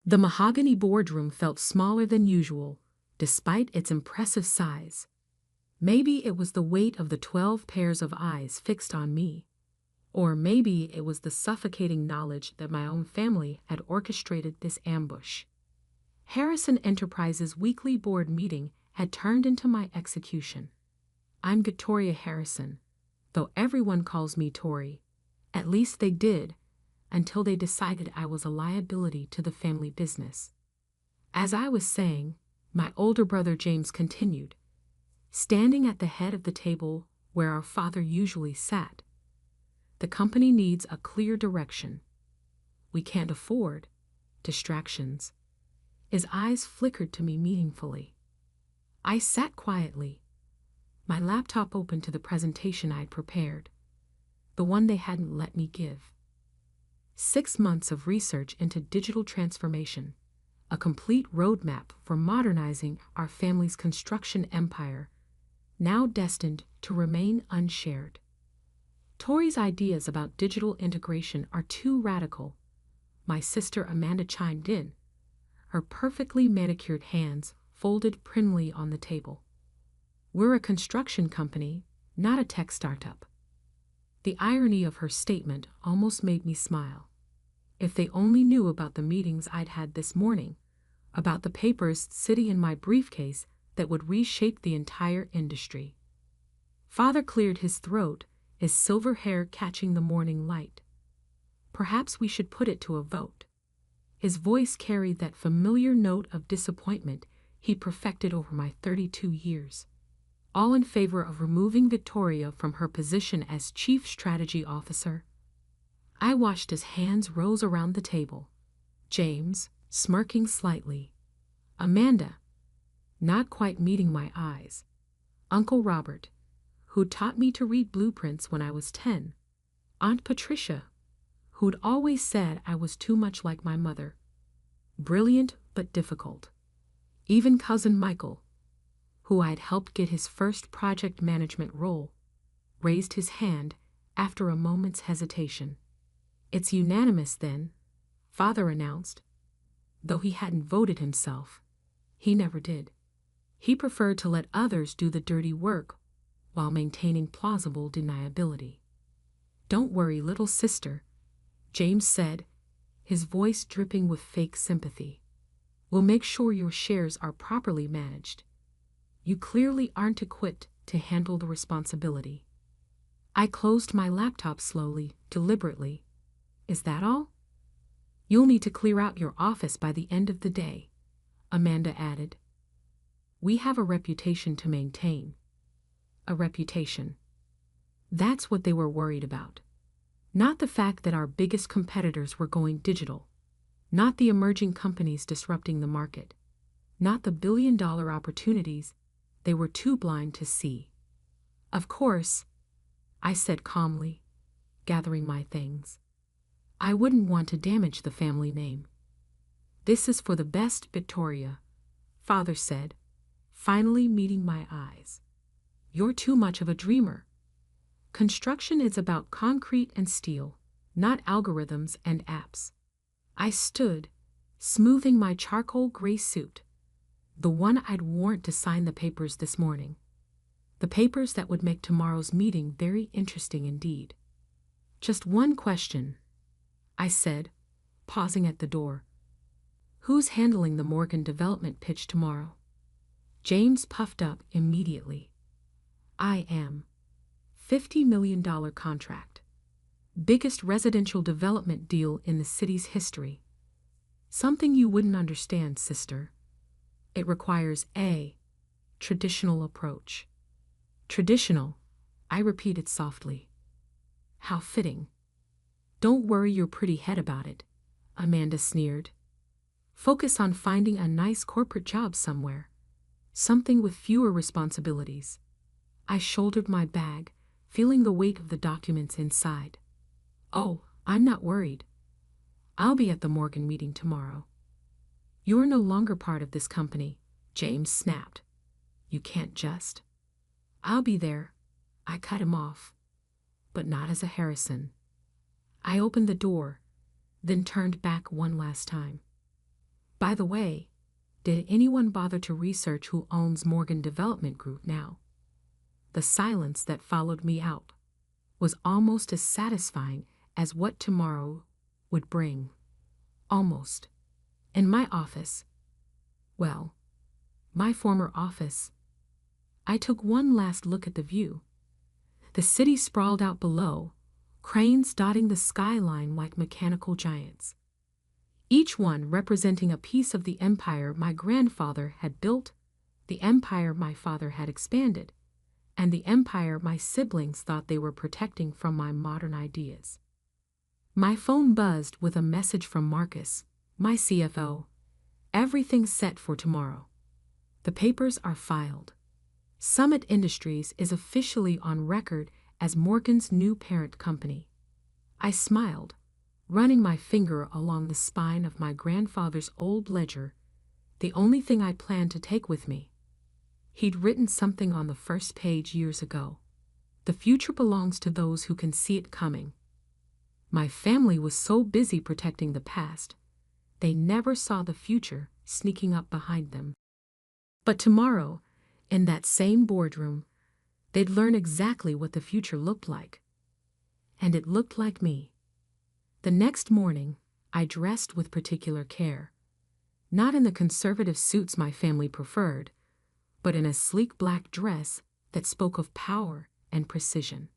The mahogany boardroom felt smaller than usual, despite its impressive size. Maybe it was the weight of the 12 pairs of eyes fixed on me. Or maybe it was the suffocating knowledge that my own family had orchestrated this ambush. Harrison Enterprises' weekly board meeting had turned into my execution. I'm Victoria Harrison, though everyone calls me Tori. At least they did, until they decided I was a liability to the family business. As I was saying, my older brother James continued, standing at the head of the table where our father usually sat. The company needs a clear direction. We can't afford distractions. His eyes flickered to me meaningfully. I sat quietly, my laptop open to the presentation I'd prepared, the one they hadn't let me give. 6 months of research into digital transformation, a complete roadmap for modernizing our family's construction empire, now destined to remain unshared. Tori's ideas about digital integration are too radical, my sister Amanda chimed in, her perfectly manicured hands folded primly on the table. We're a construction company, not a tech startup. The irony of her statement almost made me smile. If they only knew about the meetings I'd had this morning, about the papers sitting in my briefcase that would reshape the entire industry. Father cleared his throat, his silver hair catching the morning light. Perhaps we should put it to a vote. His voice carried that familiar note of disappointment he perfected over my 32 years. All in favor of removing Victoria from her position as Chief Strategy Officer? I watched as hands rose around the table. James, smirking slightly. Amanda, not quite meeting my eyes. Uncle Robert, who taught me to read blueprints when I was 10. Aunt Patricia, who'd always said I was too much like my mother. Brilliant but difficult. Even Cousin Michael, who I'd helped get his first project management role, raised his hand after a moment's hesitation. It's unanimous then, Father announced. Though he hadn't voted himself, he never did. He preferred to let others do the dirty work while maintaining plausible deniability. Don't worry, little sister, James said, his voice dripping with fake sympathy. We'll make sure your shares are properly managed. You clearly aren't equipped to handle the responsibility. I closed my laptop slowly, deliberately. Is that all? You'll need to clear out your office by the end of the day, Amanda added. We have a reputation to maintain. A reputation. That's what they were worried about. Not the fact that our biggest competitors were going digital. Not the emerging companies disrupting the market. Not the billion-dollar opportunities they were too blind to see. Of course, I said calmly, gathering my things. I wouldn't want to damage the family name. This is for the best, Victoria, Father said, finally meeting my eyes. You're too much of a dreamer. Construction is about concrete and steel, not algorithms and apps. I stood, smoothing my charcoal gray suit, the one I'd worn to sign the papers this morning. The papers that would make tomorrow's meeting very interesting indeed. Just one question, I said, pausing at the door. Who's handling the Morgan development pitch tomorrow? James puffed up immediately. I am. $50 million contract. Biggest residential development deal in the city's history. Something you wouldn't understand, sister. It requires a traditional approach. Traditional, I repeated softly. How fitting. Don't worry your pretty head about it, Amanda sneered. Focus on finding a nice corporate job somewhere. Something with fewer responsibilities. I shouldered my bag, feeling the weight of the documents inside. Oh, I'm not worried. I'll be at the Morgan meeting tomorrow. You're no longer part of this company, James snapped. You can't just. I'll be there. I cut him off. But not as a Harrison. I opened the door, then turned back one last time. By the way, did anyone bother to research who owns Morgan Development Group now? The silence that followed me out was almost as satisfying as what tomorrow would bring. Almost. In my office, well, my former office, I took one last look at the view. The city sprawled out below, cranes dotting the skyline like mechanical giants, each one representing a piece of the empire my grandfather had built, the empire my father had expanded, and the empire my siblings thought they were protecting from my modern ideas. My phone buzzed with a message from Marcus, my CFO. Everything's set for tomorrow. The papers are filed. Summit Industries is officially on record as Morgan's new parent company. I smiled, running my finger along the spine of my grandfather's old ledger, the only thing I planned to take with me. He'd written something on the first page years ago. The future belongs to those who can see it coming. My family was so busy protecting the past, they never saw the future sneaking up behind them. But tomorrow, in that same boardroom, they'd learn exactly what the future looked like. And it looked like me. The next morning, I dressed with particular care, not in the conservative suits my family preferred, but in a sleek black dress that spoke of power and precision.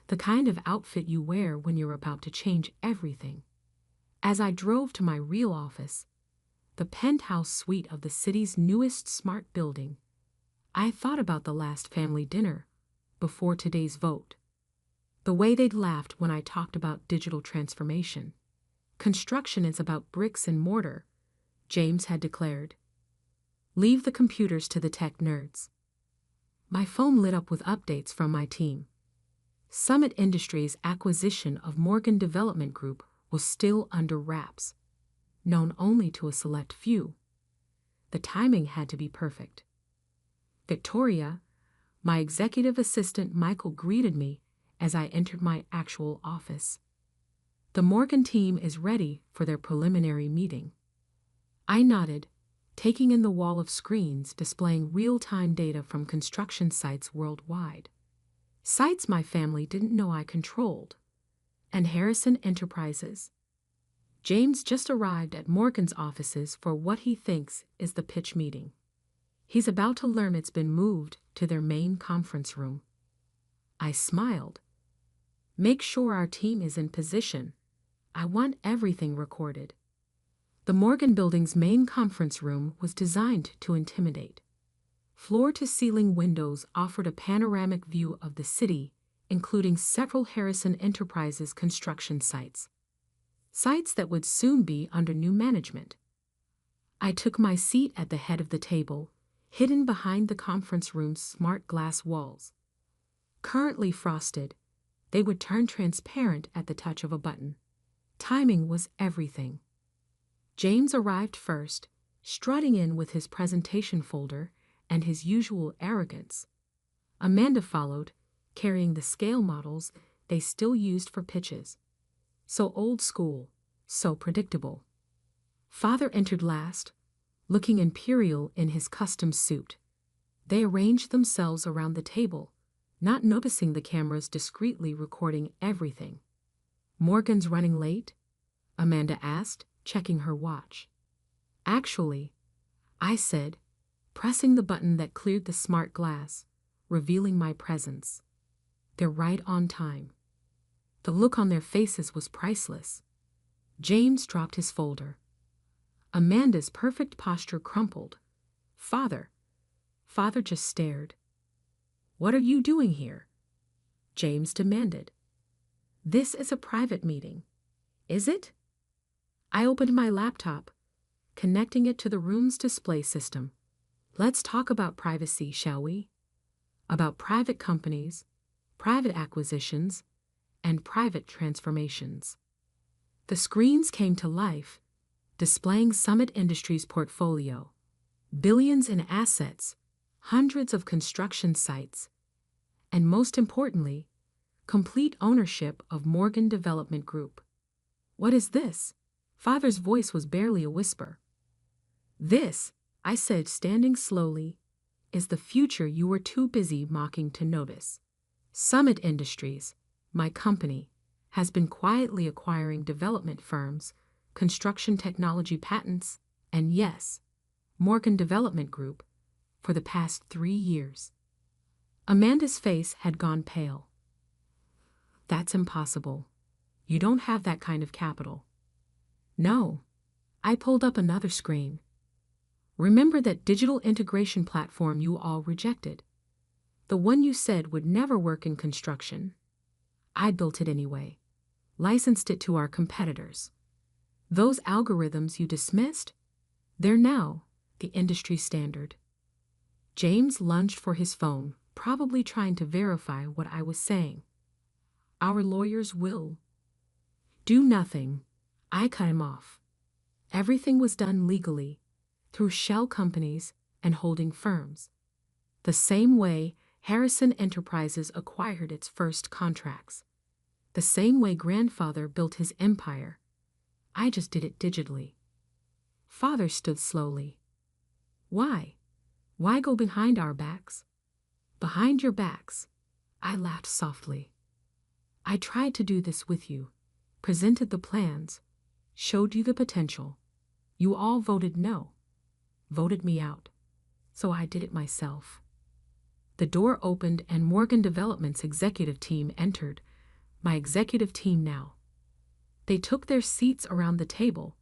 The kind of outfit you wear when you're about to change everything. As I drove to my real office, the penthouse suite of the city's newest smart building, I thought about the last family dinner before today's vote. The way they'd laughed when I talked about digital transformation. Construction is about bricks and mortar, James had declared. Leave the computers to the tech nerds. My phone lit up with updates from my team. Summit Industries' acquisition of Morgan Development Group was still under wraps, known only to a select few. The timing had to be perfect. Victoria, my executive assistant Michael, greeted me as I entered my actual office. The Morgan team is ready for their preliminary meeting. I nodded, taking in the wall of screens displaying real-time data from construction sites worldwide. Sites my family didn't know I controlled. And Harrison Enterprises. James just arrived at Morgan's offices for what he thinks is the pitch meeting. He's about to learn it's been moved to their main conference room. I smiled. Make sure our team is in position. I want everything recorded. The Morgan building's main conference room was designed to intimidate. Floor-to-ceiling windows offered a panoramic view of the city, including several Harrison Enterprises construction sites. Sites that would soon be under new management. I took my seat at the head of the table, hidden behind the conference room's smart glass walls. Currently frosted, they would turn transparent at the touch of a button. Timing was everything. James arrived first, strutting in with his presentation folder and his usual arrogance. Amanda followed, carrying the scale models they still used for pitches. So old school, so predictable. Father entered last, looking imperial in his custom suit. They arranged themselves around the table, not noticing the cameras discreetly recording everything. Morgan's running late? Amanda asked, checking her watch. Actually, I said, pressing the button that cleared the smart glass, revealing my presence. They're right on time. The look on their faces was priceless. James dropped his folder. Amanda's perfect posture crumpled. Father just stared. What are you doing here? James demanded. This is a private meeting. Is it? I opened my laptop, connecting it to the room's display system. Let's talk about privacy, shall we? About private companies, private acquisitions, and private transformations. The screens came to life, displaying Summit Industries' portfolio, billions in assets, hundreds of construction sites, and most importantly, complete ownership of Morgan Development Group. What is this? Father's voice was barely a whisper. This, I said, standing slowly, is the future you were too busy mocking to notice. Summit Industries, my company, has been quietly acquiring development firms, construction technology patents, and yes, Morgan Development Group, for the past 3 years. Amanda's face had gone pale. That's impossible. You don't have that kind of capital. No. I pulled up another screen. Remember that digital integration platform you all rejected? The one you said would never work in construction. I built it anyway. Licensed it to our competitors. Those algorithms you dismissed? They're now the industry standard. James lunged for his phone, probably trying to verify what I was saying. Our lawyers will do nothing. I cut him off. Everything was done legally, through shell companies and holding firms. The same way Harrison Enterprises acquired its first contracts. The same way grandfather built his empire. I just did it digitally. Father stood slowly. Why? Why go behind our backs? Behind your backs. I laughed softly. I tried to do this with you, presented the plans, showed you the potential. You all voted no, voted me out. So I did it myself. The door opened and Morgan Development's executive team entered, my executive team now. They took their seats around the table,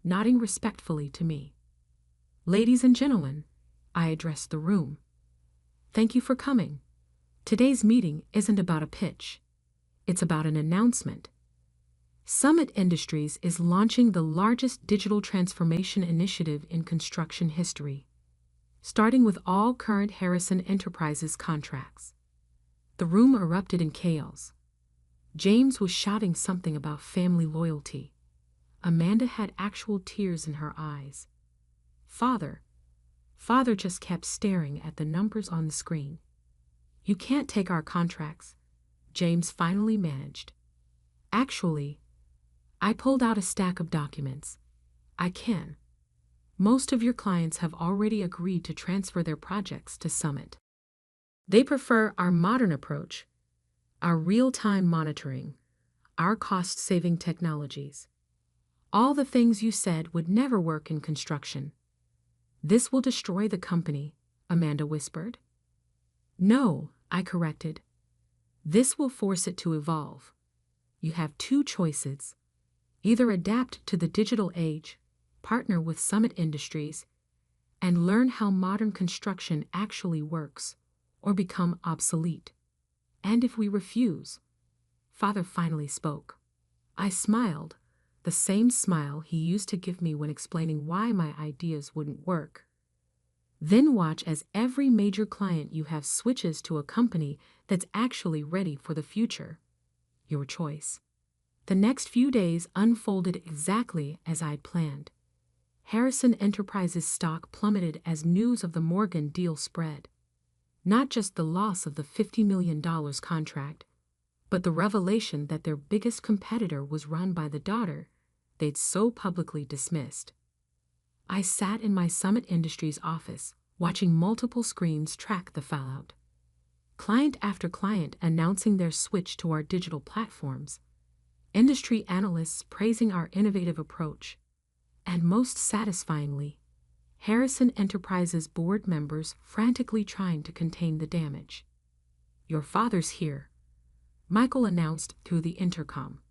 nodding respectfully to me. Ladies and gentlemen, I addressed the room. Thank you for coming. Today's meeting isn't about a pitch. It's about an announcement. Summit Industries is launching the largest digital transformation initiative in construction history, starting with all current Harrison Enterprises contracts. The room erupted in chaos. James was shouting something about family loyalty. Amanda had actual tears in her eyes. Father just kept staring at the numbers on the screen. You can't take our contracts, James finally managed. Actually, I pulled out a stack of documents. I can. Most of your clients have already agreed to transfer their projects to Summit. They prefer our modern approach, our real-time monitoring, our cost-saving technologies. All the things you said would never work in construction. This will destroy the company, Amanda whispered. No, I corrected. This will force it to evolve. You have 2 choices. Either adapt to the digital age, partner with Summit Industries, and learn how modern construction actually works, or become obsolete. And if we refuse? Father finally spoke. I smiled, the same smile he used to give me when explaining why my ideas wouldn't work. Then watch as every major client you have switches to a company that's actually ready for the future. Your choice. The next few days unfolded exactly as I'd planned. Harrison Enterprises stock plummeted as news of the Morgan deal spread. Not just the loss of the $50 million contract, but the revelation that their biggest competitor was run by the daughter they'd so publicly dismissed. I sat in my Summit Industries office, watching multiple screens track the fallout. Client after client announcing their switch to our digital platforms, industry analysts praising our innovative approach, and most satisfyingly, Harrison Enterprises board members frantically trying to contain the damage. Your father's here, Michael announced through the intercom.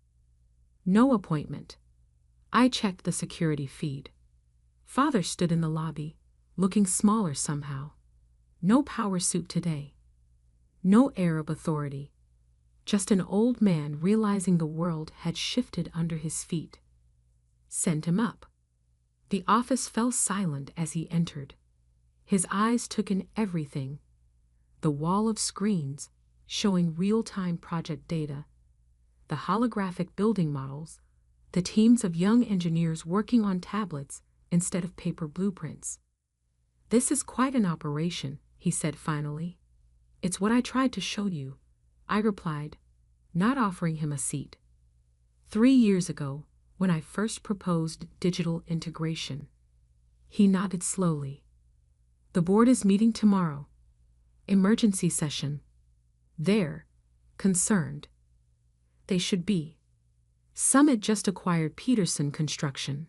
No appointment. I checked the security feed. Father stood in the lobby, looking smaller somehow. No power suit today. No air of authority. Just an old man realizing the world had shifted under his feet. Send him up. The office fell silent as he entered. His eyes took in everything. The wall of screens, showing real-time project data, the holographic building models, the teams of young engineers working on tablets instead of paper blueprints. This is quite an operation, he said finally. It's what I tried to show you, I replied, not offering him a seat. 3 years ago, when I first proposed digital integration. He nodded slowly. The board is meeting tomorrow. Emergency session. They're concerned. They should be. Summit just acquired Peterson Construction.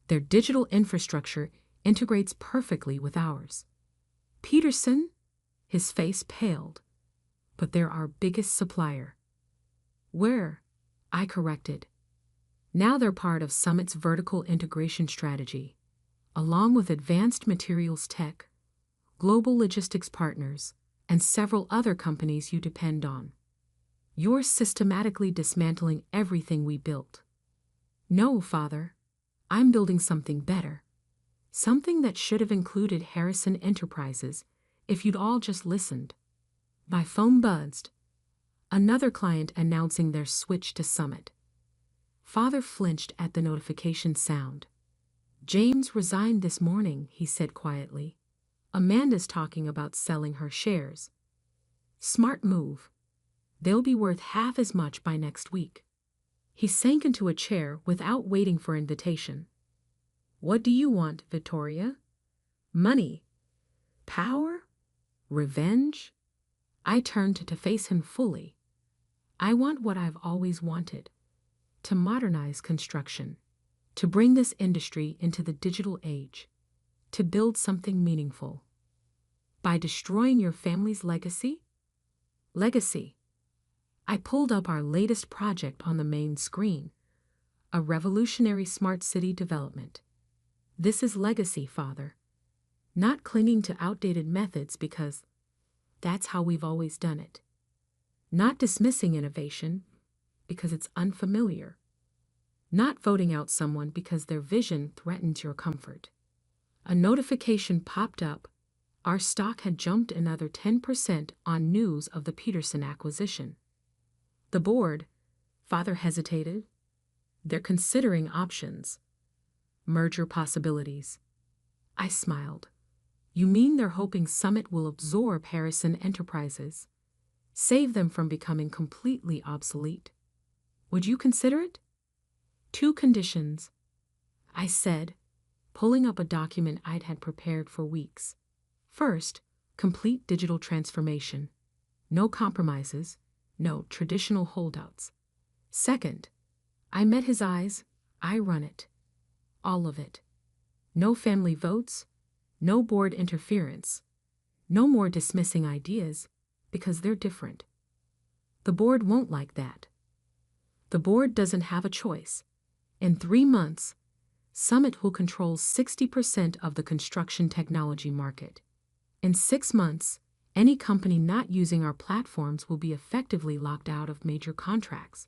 Their digital infrastructure integrates perfectly with ours. Peterson? His face paled. But they're our biggest supplier. Where? I corrected. Now they're part of Summit's vertical integration strategy, along with advanced materials tech, global logistics partners, and several other companies you depend on. You're systematically dismantling everything we built. No, Father. I'm building something better. Something that should have included Harrison Enterprises if you'd all just listened. My phone buzzed. Another client announcing their switch to Summit. Father flinched at the notification sound. James resigned this morning, he said quietly. Amanda's talking about selling her shares. Smart move. They'll be worth half as much by next week. He sank into a chair without waiting for invitation. What do you want, Victoria? Money? Power? Revenge? I turned to face him fully. I want what I've always wanted. To modernize construction. To bring this industry into the digital age. To build something meaningful. By destroying your family's legacy? Legacy. I pulled up our latest project on the main screen. A revolutionary smart city development. This is legacy, Father. Not clinging to outdated methods because that's how we've always done it. Not dismissing innovation because it's unfamiliar. Not voting out someone because their vision threatens your comfort. A notification popped up. Our stock had jumped another 10% on news of the Peterson acquisition. The board, Father hesitated. They're considering options. Merger possibilities. I smiled. You mean they're hoping Summit will absorb Harrison Enterprises? Save them from becoming completely obsolete? Would you consider it? 2 conditions, I said, pulling up a document I'd had prepared for weeks. First, complete digital transformation. No compromises, no traditional holdouts. Second, I met his eyes. I run it. All of it. No family votes, no board interference, no more dismissing ideas because they're different. The board won't like that. The board doesn't have a choice. In 3 months, Summit will control 60% of the construction technology market. In 6 months, any company not using our platforms will be effectively locked out of major contracts.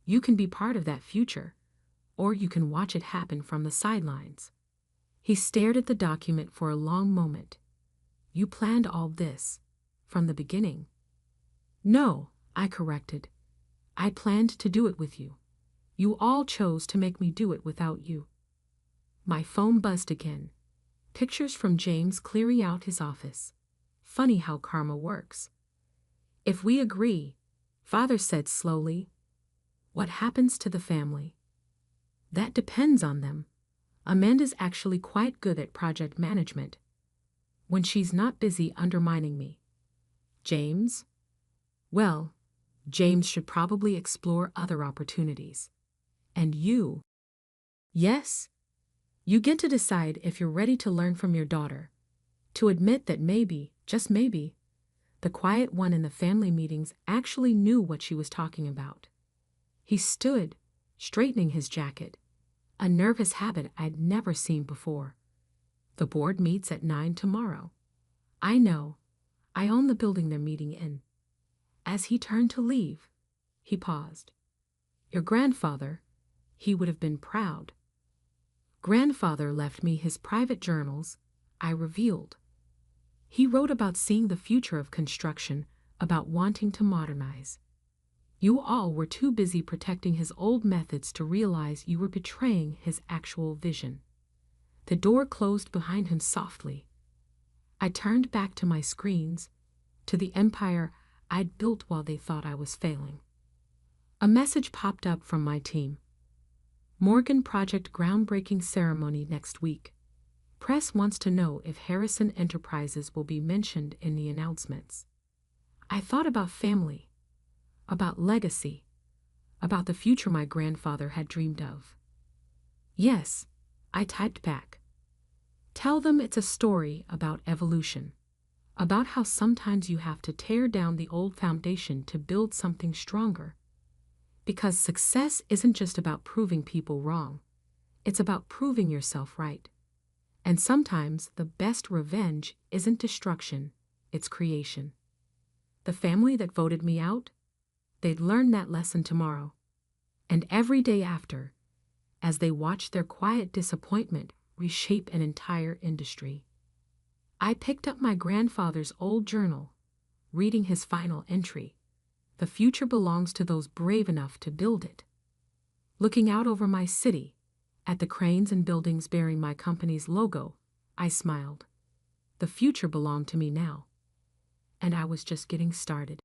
You can be part of that future, or you can watch it happen from the sidelines. He stared at the document for a long moment. You planned all this from the beginning. No, I corrected. I planned to do it with you. You all chose to make me do it without you. My phone buzzed again. Pictures from James clearing out his office. Funny how karma works. If we agree, Father said slowly, what happens to the family? That depends on them. Amanda's actually quite good at project management. When she's not busy undermining me. James? Well, James should probably explore other opportunities. And you? Yes? You get to decide if you're ready to learn from your daughter. To admit that maybe, just maybe, the quiet one in the family meetings actually knew what she was talking about. He stood, straightening his jacket, a nervous habit I'd never seen before. The board meets at 9 tomorrow. I know. I own the building they're meeting in. As he turned to leave, he paused. Your grandfather, he would have been proud. Grandfather left me his private journals, I revealed. He wrote about seeing the future of construction, about wanting to modernize. You all were too busy protecting his old methods to realize you were betraying his actual vision. The door closed behind him softly. I turned back to my screens, to the empire I'd built while they thought I was failing. A message popped up from my team. Morgan Project groundbreaking ceremony next week. Press wants to know if Harrison Enterprises will be mentioned in the announcements. I thought about family, about legacy, about the future my grandfather had dreamed of. Yes, I typed back. Tell them it's a story about evolution, about how sometimes you have to tear down the old foundation to build something stronger. Because success isn't just about proving people wrong, it's about proving yourself right. And sometimes the best revenge isn't destruction, it's creation. The family that voted me out, they'd learn that lesson tomorrow. And every day after, as they watch their quiet disappointment reshape an entire industry. I picked up my grandfather's old journal, reading his final entry. The future belongs to those brave enough to build it. Looking out over my city, at the cranes and buildings bearing my company's logo, I smiled. The future belonged to me now. And I was just getting started.